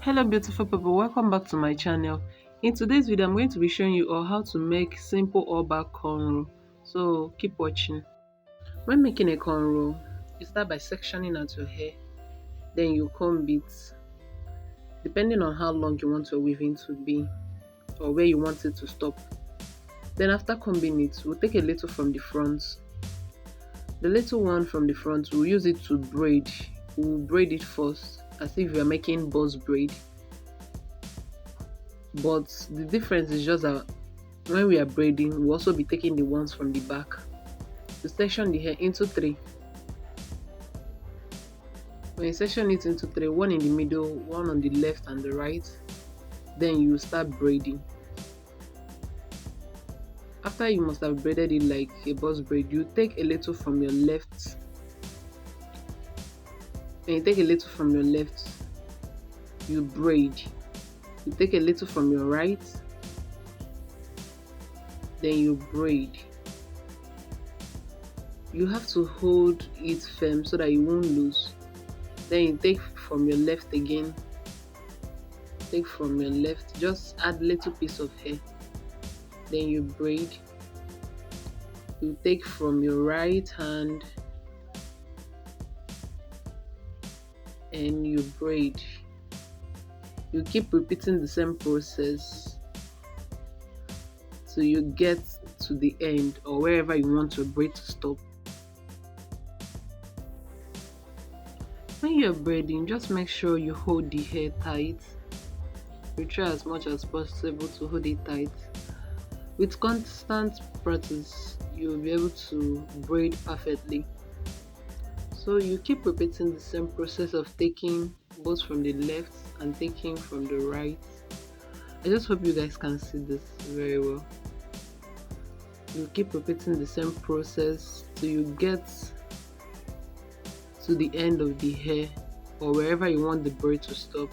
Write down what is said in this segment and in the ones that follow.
Hello beautiful people, welcome back to my channel. In today's video I'm going to be showing you all how to make simple all back cornrow, so keep watching. When making a cornrow, you start by sectioning out your hair, then you comb it depending on how long you want your weaving to be or where you want it to stop. Then after combing it, we'll take a little from the front. The little one from the front, we'll use it to braid. We'll braid it first as if we are making boss braid. But the difference is just that when we are braiding, we'll also be taking the ones from the back to section the hair into three. When you section it into three, one in the middle, one on the left and the right, then you start braiding. After you must have braided it like a boss braid, you take a little from your left. When you take a little from your left, you braid. You take a little from your right, then you braid. You have to hold it firm so that you won't lose. Then you take from your left again. Take from your left, just add little piece of hair. Then you braid. You take from your right hand and you braid. You keep repeating the same process till you get to the end or wherever you want your braid to stop. When you're braiding, just make sure you hold the hair tight. You try as much as possible to hold it tight. With constant practice, you'll be able to braid perfectly. So you keep repeating the same process of taking both from the left and taking from the right. I just hope you guys can see this very well. You keep repeating the same process till you get to the end of the hair or wherever you want the braid to stop.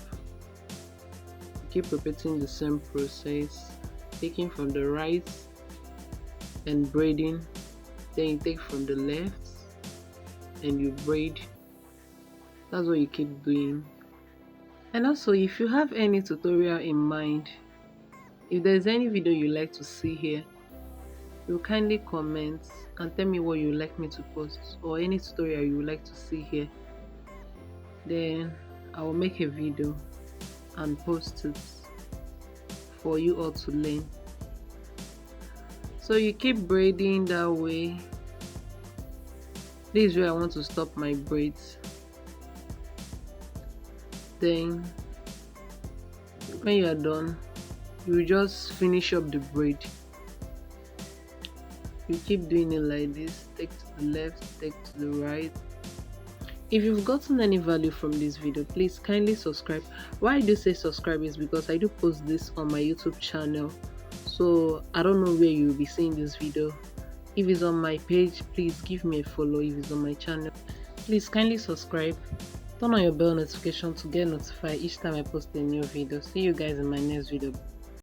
You keep repeating the same process, taking from the right and braiding, then you take from the left and you braid. That's what you keep doing. And also, if you have any tutorial in mind, if there's any video you like to see here, you kindly comment and tell me what you would like me to post or any tutorial you would like to see here. Then I will make a video and post it for you all to learn. So you keep braiding that way. This is where I want to stop my braids. Then when you are done, you just finish up the braid. You keep doing it like this, take to the left, take to the right. If you've gotten any value from this video, please kindly subscribe. Why I do say subscribe is because I do post this on my YouTube channel, so I don't know where you'll be seeing this video. If it's on my page, please give me a follow. If it's on my channel, please kindly subscribe. Turn on your bell notification to get notified each time I post a new video. See you guys in my next video.